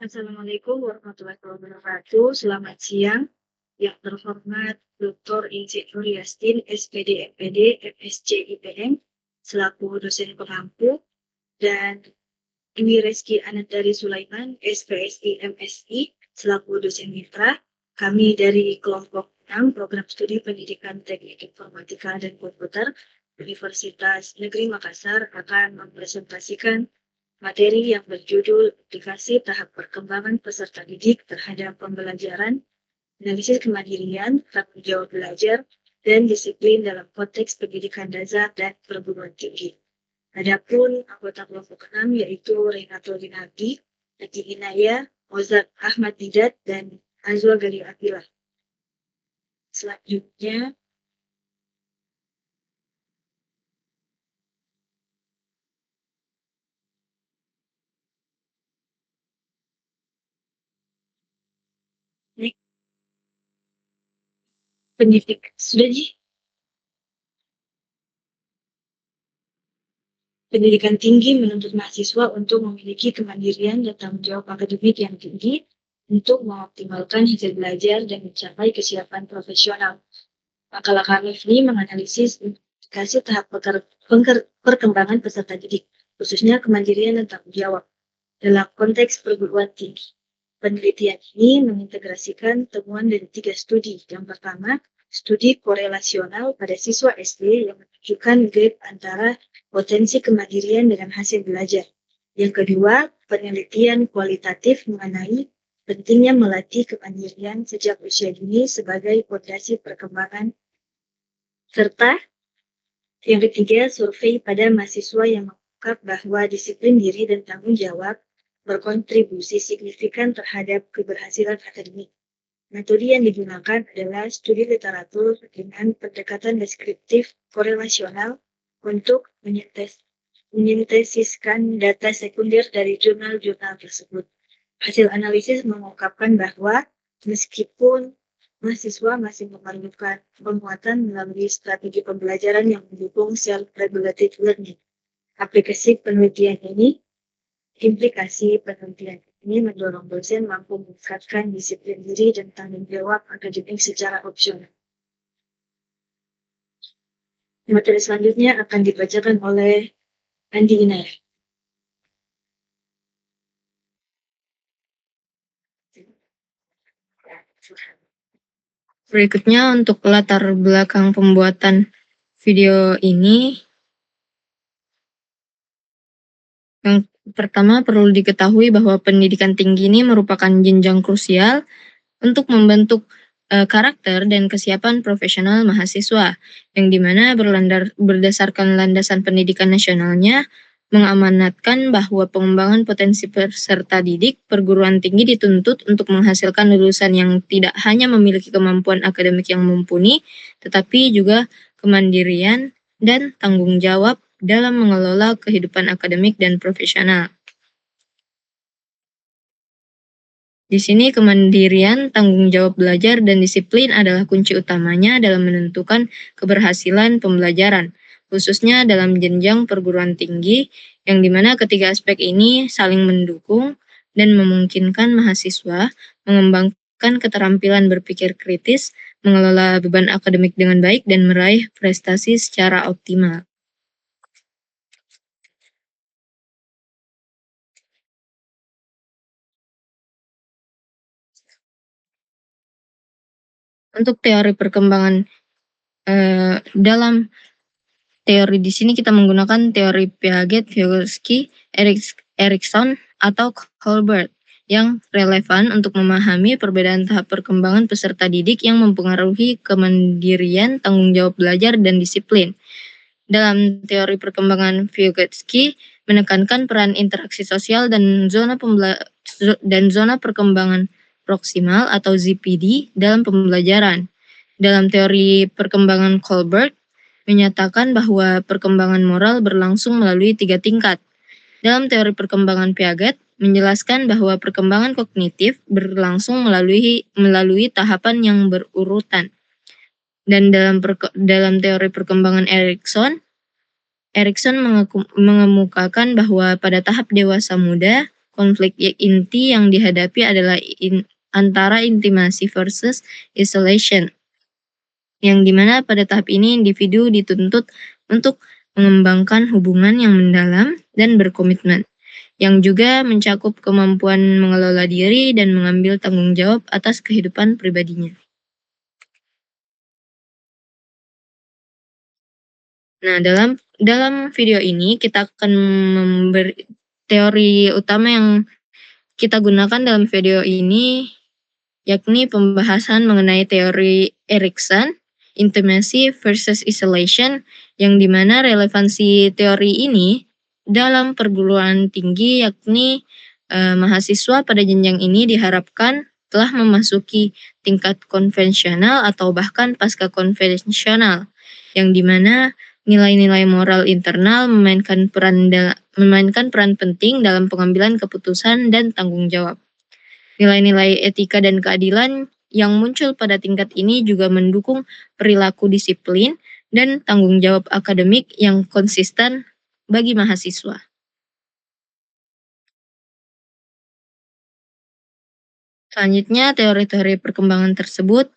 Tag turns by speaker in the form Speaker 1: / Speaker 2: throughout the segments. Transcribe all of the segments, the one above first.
Speaker 1: Assalamualaikum warahmatullahi wabarakatuh. Selamat siang. Yang terhormat Dr. Insinyur Yastin, SPD, MPD, MSc, IPM, selaku dosen pengampu, dan Dwi Reski Anandari Sulaiman, SPSI, MSI, selaku dosen mitra. Kami dari kelompok 6 Program Studi Pendidikan Teknik Informatika dan Komputer Universitas Negeri Makassar akan mempresentasikan materi yang berjudul aplikasi tahap perkembangan peserta didik terhadap pembelajaran, analisis kemandirian, tanggung jawab belajar, dan disiplin dalam konteks pendidikan dasar dan perguruan tinggi. Adapun anggota kelompok 6 yaitu Renato Dinardi, Adi Inaya, Ozat Ahmad Didat, dan Azwa Gali Akila. Selanjutnya, pendidik sudah Ji? Pendidikan tinggi menuntut mahasiswa untuk memiliki kemandirian dan tanggung jawab akademik yang tinggi untuk mengoptimalkan hasil belajar dan mencapai kesiapan profesional. Makalah kami ini menganalisis implikasi tahap perkembangan peserta didik, khususnya kemandirian dan tanggung jawab, dalam konteks perguruan tinggi. Penelitian ini mengintegrasikan temuan dari 3 studi. Yang pertama, studi korelasional pada siswa SD yang menunjukkan gap antara potensi kemandirian dengan hasil belajar. Yang kedua, penelitian kualitatif mengenai pentingnya melatih kemandirian sejak usia dini sebagai fondasi perkembangan. Serta yang ketiga, survei pada mahasiswa yang mengungkap bahwa disiplin diri dan tanggung jawab berkontribusi signifikan terhadap keberhasilan akademik. Metode yang digunakan adalah studi literatur dengan pendekatan deskriptif korelasional untuk menyintesiskan data sekunder dari jurnal-jurnal tersebut. Hasil analisis mengungkapkan bahwa meskipun mahasiswa masih memerlukan penguatan melalui strategi pembelajaran yang mendukung self-regulated learning. Implikasi penelitian ini mendorong dosen mampu meningkatkan disiplin diri dan tanggung jawab akademik secara opsional. Materi selanjutnya akan dibacakan oleh Andi Inayah.
Speaker 2: Berikutnya untuk latar belakang pembuatan video ini, yang pertama perlu diketahui bahwa pendidikan tinggi ini merupakan jenjang krusial untuk membentuk karakter dan kesiapan profesional mahasiswa, yang dimana berdasarkan landasan pendidikan nasionalnya, mengamanatkan bahwa pengembangan potensi peserta didik perguruan tinggi dituntut untuk menghasilkan lulusan yang tidak hanya memiliki kemampuan akademik yang mumpuni, tetapi juga kemandirian dan tanggung jawab dalam mengelola kehidupan akademik dan profesional. Di sini kemandirian, tanggung jawab belajar, dan disiplin adalah kunci utamanya dalam menentukan keberhasilan pembelajaran, khususnya dalam jenjang perguruan tinggi, yang dimana ketiga aspek ini saling mendukung dan memungkinkan mahasiswa mengembangkan keterampilan berpikir kritis, mengelola beban akademik dengan baik, dan meraih prestasi secara optimal. Untuk teori perkembangan dalam teori di sini kita menggunakan teori Piaget, Vygotsky, Erikson, atau Colbert yang relevan untuk memahami perbedaan tahap perkembangan peserta didik yang mempengaruhi kemandirian, tanggung jawab belajar, dan disiplin. Dalam teori perkembangan, Vygotsky menekankan peran interaksi sosial dan zona perkembangan proksimal atau ZPD dalam pembelajaran. Dalam teori perkembangan Colbert menyatakan bahwa perkembangan moral berlangsung melalui 3 tingkat. Dalam teori perkembangan Piaget menjelaskan bahwa perkembangan kognitif berlangsung melalui tahapan yang berurutan. Dan dalam teori perkembangan Erikson mengemukakan bahwa pada tahap dewasa muda, konflik inti yang dihadapi adalah antara intimasi versus isolation, yang dimana pada tahap ini individu dituntut untuk mengembangkan hubungan yang mendalam dan berkomitmen, yang juga mencakup kemampuan mengelola diri dan mengambil tanggung jawab atas kehidupan pribadinya. Nah, dalam video ini kita akan memberi teori utama yang kita gunakan dalam video ini, yakni pembahasan mengenai teori Erikson, intimacy versus isolation, yang dimana relevansi teori ini dalam perguruan tinggi, yakni mahasiswa pada jenjang ini diharapkan telah memasuki tingkat konvensional atau bahkan pasca konvensional, yang dimana nilai-nilai moral internal memainkan peran penting dalam pengambilan keputusan dan tanggung jawab. Nilai-nilai etika dan keadilan yang muncul pada tingkat ini juga mendukung perilaku disiplin dan tanggung jawab akademik yang konsisten bagi mahasiswa. Selanjutnya, teori-teori perkembangan tersebut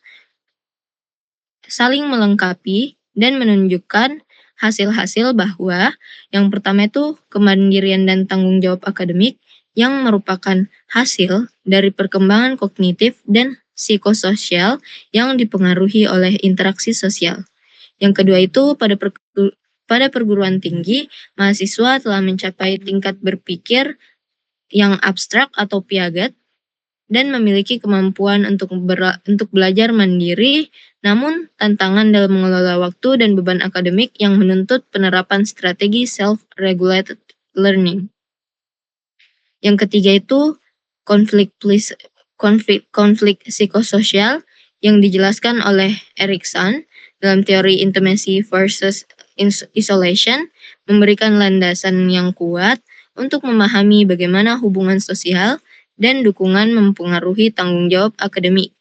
Speaker 2: saling melengkapi dan menunjukkan hasil-hasil bahwa yang pertama itu kemandirian dan tanggung jawab akademik yang merupakan hasil dari perkembangan kognitif dan psikososial yang dipengaruhi oleh interaksi sosial. Yang kedua itu pada perguruan tinggi, mahasiswa telah mencapai tingkat berpikir yang abstrak atau piaget dan memiliki kemampuan untuk belajar mandiri, namun tantangan dalam mengelola waktu dan beban akademik yang menuntut penerapan strategi self-regulated learning. Yang ketiga itu konflik psikososial yang dijelaskan oleh Erikson dalam teori intimacy versus isolation, memberikan landasan yang kuat untuk memahami bagaimana hubungan sosial dan dukungan mempengaruhi tanggung jawab akademik.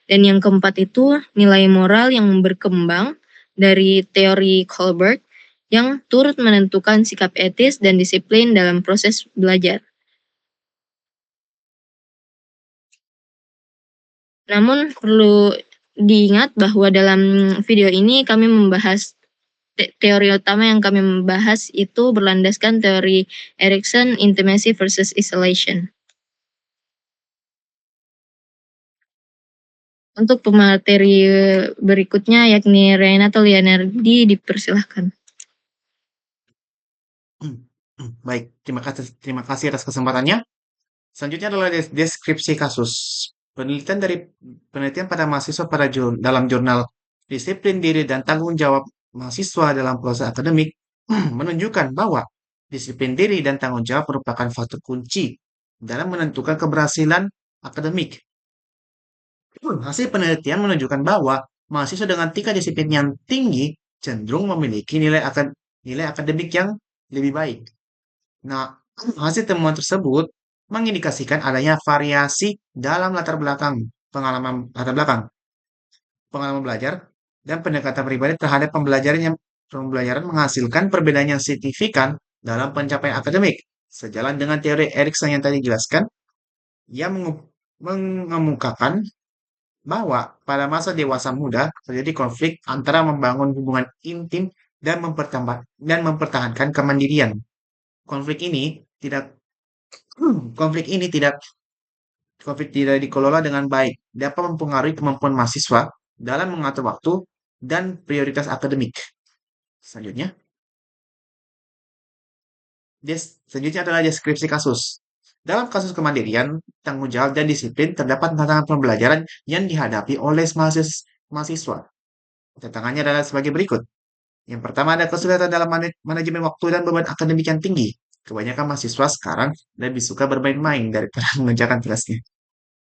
Speaker 2: Dan yang keempat itu nilai moral yang berkembang dari teori Kohlberg yang turut menentukan sikap etis dan disiplin dalam proses belajar. Namun perlu diingat bahwa dalam video ini kami membahas teori utama yang kami membahas itu berlandaskan teori Erikson, intimacy versus isolation. Untuk pemateri berikutnya yakni Renato Lianardi, dipersilahkan.
Speaker 3: Baik, terima kasih atas kesempatannya. Selanjutnya adalah deskripsi kasus. Penelitian pada mahasiswa dalam jurnal Disiplin Diri dan Tanggung Jawab Mahasiswa dalam Proses Akademik menunjukkan bahwa disiplin diri dan tanggung jawab merupakan faktor kunci dalam menentukan keberhasilan akademik. Hasil penelitian menunjukkan bahwa mahasiswa dengan tingkat disiplin yang tinggi cenderung memiliki nilai akademik yang lebih baik. Nah, hasil temuan tersebut mengindikasikan adanya variasi dalam pengalaman belajar dan pendekatan pribadi terhadap pembelajaran menghasilkan perbedaan yang signifikan dalam pencapaian akademik. Sejalan dengan teori Erikson yang tadi dijelaskan, yang mengemukakan bahwa pada masa dewasa muda terjadi konflik antara membangun hubungan intim dan mempertahankan kemandirian. Konflik ini tidak dikelola dengan baik, dapat mempengaruhi kemampuan mahasiswa dalam mengatur waktu dan prioritas akademik. Selanjutnya adalah deskripsi kasus. Dalam kasus kemandirian, tanggung jawab dan disiplin, terdapat tantangan pembelajaran yang dihadapi oleh mahasiswa. Tantangannya adalah sebagai berikut. Yang pertama ada kesulitan dalam manajemen waktu dan beban akademik yang tinggi. Kebanyakan mahasiswa sekarang lebih suka bermain-main daripada mengerjakan tugasnya.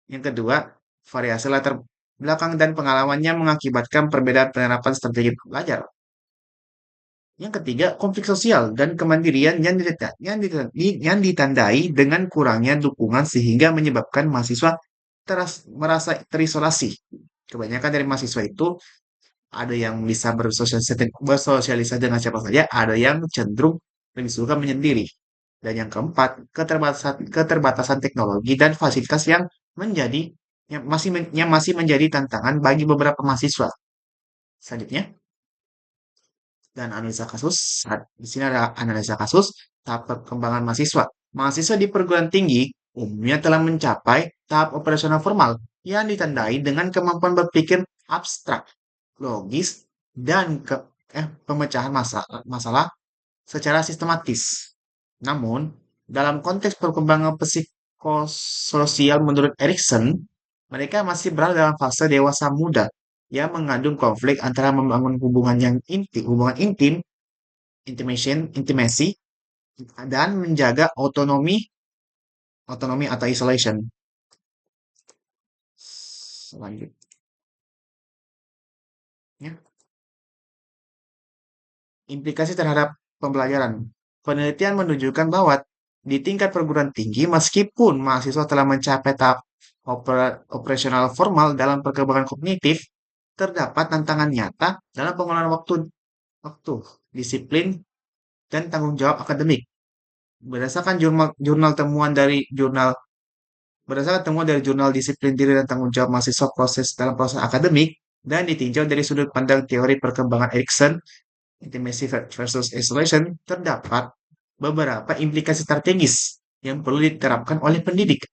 Speaker 3: Yang kedua, variasi latar belakang dan pengalamannya mengakibatkan perbedaan penerapan strategi belajar. Yang ketiga, konflik sosial dan kemandirian yang ditandai dengan kurangnya dukungan sehingga menyebabkan mahasiswa merasa terisolasi. Kebanyakan dari mahasiswa itu ada yang bisa bersosialisasi dengan siapa saja, ada yang cenderung lebih suka menyendiri. Dan yang keempat, keterbatasan teknologi dan fasilitas yang masih menjadi tantangan bagi beberapa mahasiswa. Selanjutnya, dan analisa kasus. Di sini ada analisa kasus tahap perkembangan mahasiswa. Mahasiswa di perguruan tinggi umumnya telah mencapai tahap operasional formal yang ditandai dengan kemampuan berpikir abstrak, logis, dan pemecahan masalah secara sistematis. Namun, dalam konteks perkembangan psikososial menurut Erikson, mereka masih berada dalam fase dewasa muda yang mengandung konflik antara membangun hubungan intim, intimacy, dan menjaga otonomi atau isolation. Selanjutnya, implikasi terhadap pembelajaran. Penelitian menunjukkan bahwa di tingkat perguruan tinggi, meskipun mahasiswa telah mencapai tahap operasional formal dalam perkembangan kognitif, terdapat tantangan nyata dalam pengelolaan waktu, disiplin, dan tanggung jawab akademik. Berdasarkan temuan dari jurnal disiplin diri dan tanggung jawab mahasiswa dalam proses akademik dan ditinjau dari sudut pandang teori perkembangan Erikson, intimacy versus isolation, terdapat beberapa implikasi strategis yang perlu diterapkan oleh pendidik.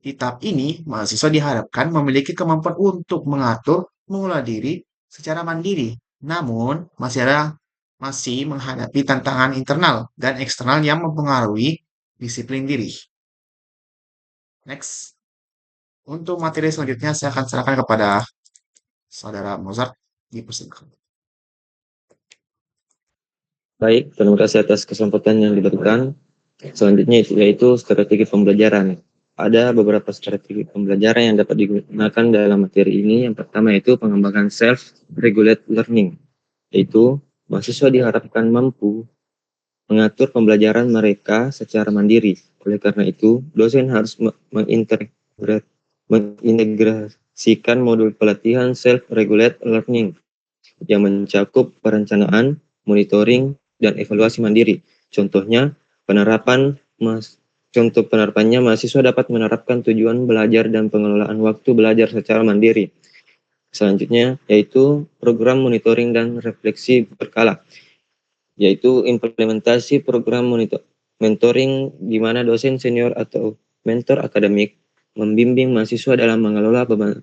Speaker 3: Di tahap ini, mahasiswa diharapkan memiliki kemampuan untuk mengolah diri secara mandiri, namun masih menghadapi tantangan internal dan eksternal yang mempengaruhi disiplin diri. Next, untuk materi selanjutnya saya akan serahkan kepada Saudara Mozart. Dipersilakan.
Speaker 4: Baik, terima kasih atas kesempatan yang diberikan. Selanjutnya yaitu strategi pembelajaran. Ada beberapa strategi pembelajaran yang dapat digunakan dalam materi ini. Yang pertama yaitu pengembangan self-regulate learning, yaitu mahasiswa diharapkan mampu mengatur pembelajaran mereka secara mandiri. Oleh karena itu, dosen harus mengintegrasikan modul pelatihan self-regulate learning yang mencakup perencanaan, monitoring, dan evaluasi mandiri. Contohnya, contoh penerapannya mahasiswa dapat menerapkan tujuan belajar dan pengelolaan waktu belajar secara mandiri. Selanjutnya, yaitu program monitoring dan refleksi berkala, yaitu implementasi program mentoring di mana dosen senior atau mentor akademik membimbing mahasiswa dalam mengelola beban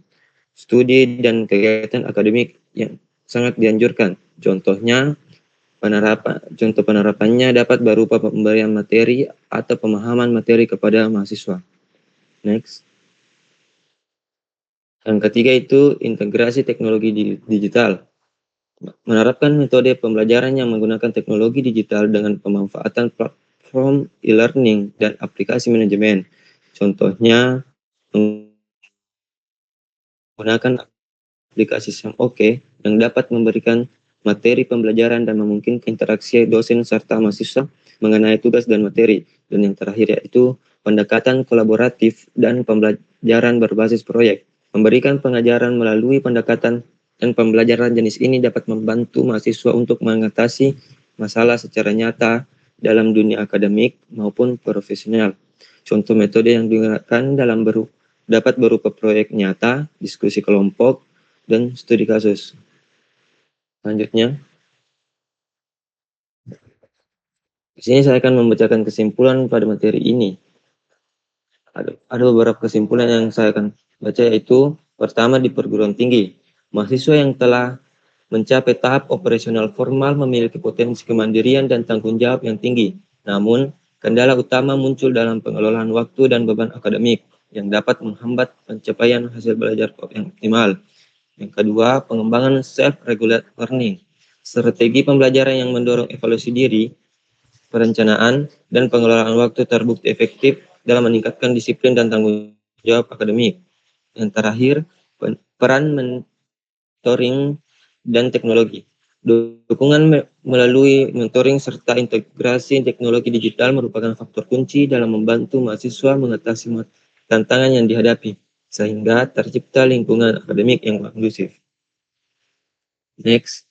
Speaker 4: studi dan kegiatan akademik yang sangat dianjurkan. Contoh penerapannya dapat berupa pemberian materi atau pemahaman materi kepada mahasiswa. Next. Yang ketiga itu integrasi teknologi digital. Menerapkan metode pembelajaran yang menggunakan teknologi digital dengan pemanfaatan platform e-learning dan aplikasi manajemen. Contohnya menggunakan aplikasi SEMOK yang dapat memberikan materi pembelajaran dan memungkinkan interaksi dosen serta mahasiswa mengenai tugas dan materi. Dan yang terakhir yaitu pendekatan kolaboratif dan pembelajaran berbasis proyek. Memberikan pengajaran melalui pendekatan dan pembelajaran jenis ini dapat membantu mahasiswa untuk mengatasi masalah secara nyata dalam dunia akademik maupun profesional. Contoh metode yang digunakan dapat berupa proyek nyata, diskusi kelompok, dan studi kasus. Selanjutnya, di sini saya akan membacakan kesimpulan pada materi ini. Ada beberapa kesimpulan yang saya akan baca, yaitu pertama, di perguruan tinggi, mahasiswa yang telah mencapai tahap operasional formal memiliki potensi kemandirian dan tanggung jawab yang tinggi. Namun, kendala utama muncul dalam pengelolaan waktu dan beban akademik yang dapat menghambat pencapaian hasil belajar yang optimal. Yang kedua, pengembangan self-regulate learning. Strategi pembelajaran yang mendorong evaluasi diri, perencanaan, dan pengelolaan waktu terbukti efektif dalam meningkatkan disiplin dan tanggung jawab akademik. Yang terakhir, peran mentoring dan teknologi. Dukungan melalui mentoring serta integrasi teknologi digital merupakan faktor kunci dalam membantu mahasiswa mengatasi tantangan yang dihadapi, sehingga tercipta lingkungan akademik yang kondusif. Next.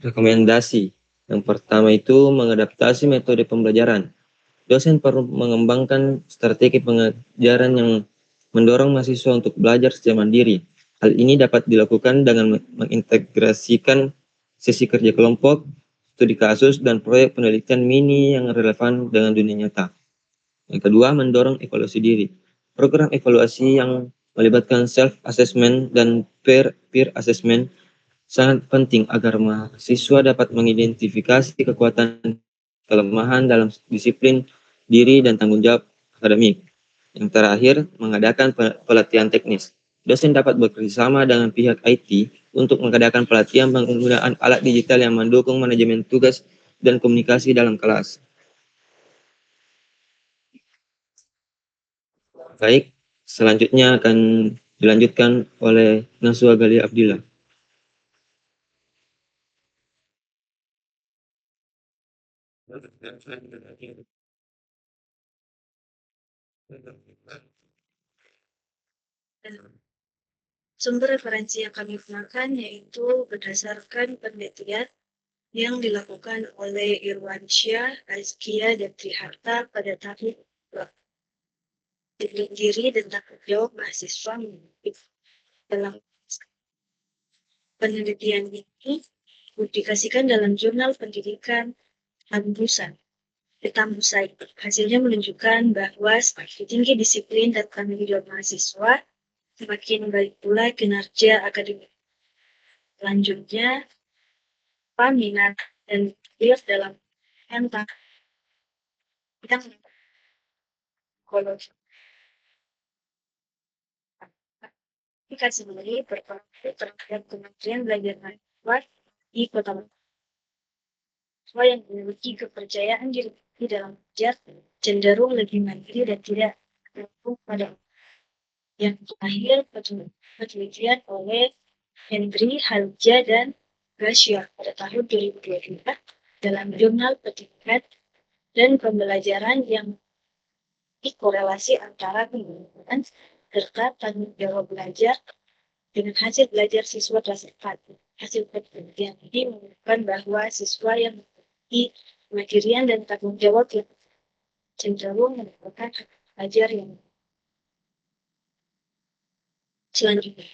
Speaker 4: Rekomendasi. Yang pertama itu mengadaptasi metode pembelajaran. Dosen perlu mengembangkan strategi pengajaran yang mendorong mahasiswa untuk belajar secara mandiri. Hal ini dapat dilakukan dengan mengintegrasikan sesi kerja kelompok, studi kasus, dan proyek penelitian mini yang relevan dengan dunia nyata. Yang kedua, mendorong evaluasi diri. Program evaluasi yang melibatkan self-assessment dan peer assessment sangat penting agar mahasiswa dapat mengidentifikasi kekuatan kelemahan dalam disiplin diri dan tanggung jawab akademik. Yang terakhir, mengadakan pelatihan teknis. Dosen dapat bekerjasama dengan pihak IT untuk mengadakan pelatihan penggunaan alat digital yang mendukung manajemen tugas dan komunikasi dalam kelas. Baik, selanjutnya akan dilanjutkan oleh Naswa Gali Abdillah.
Speaker 1: Sumber referensi yang kami gunakan yaitu berdasarkan penelitian yang dilakukan oleh Irwansyah, Azkia, dan Triharta pada tahun diri dan tanggung jawab mahasiswa dalam penelitian ini dipublikasikan dalam jurnal pendidikan Ambusan. Musai. Hasilnya menunjukkan bahwa semakin tinggi disiplin dan tanggung jawab mahasiswa, semakin baik pula kinerja akademik. Selanjutnya, minat dan skills dalam tentang bidang psikologi. Kita sendiri berkonflik terhadap Kementerian Belajar Mahasiswa di Kota Mahasiswa yang memiliki kepercayaan diri dalam belajar cenderung lebih mandiri dan tidak tergantung pada yang terakhir penelitian oleh Henry Halja dan Gracia pada tahun 2022 dalam jurnal pendidikan dan pembelajaran yang korelasi antara penggunaan serta tanggung jawab belajar dengan hasil belajar siswa kelas 4. Hasil penelitian ini menunjukkan bahwa siswa yang memiliki kemandirian dan tanggung jawab yang cenderung mendapatkan belajar yang selanjutnya.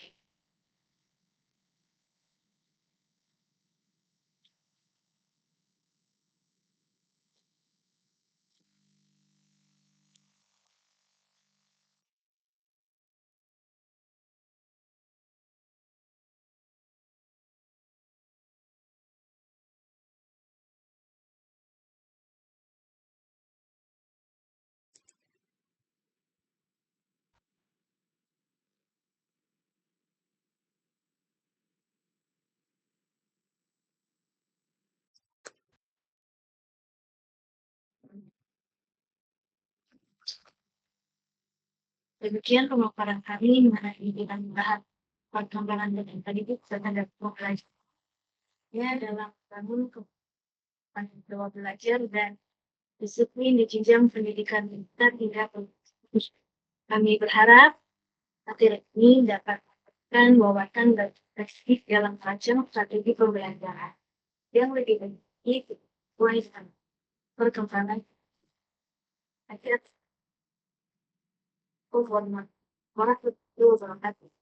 Speaker 1: Demikian pemaparan kami mengenai bidang bahan perkembangan dan pendidik terhadap pembelajarannya dalam membangun tanggung jawab belajar dan disiplin di jenjang pendidikan militer hingga pendidikan. Kami berharap materi ini dapat memberikan wawasan dan perspektif dalam merancang strategi pembelajaran yang lebih baik sesuai dengan perkembangan akhir warahmatullahi wabarakatuh.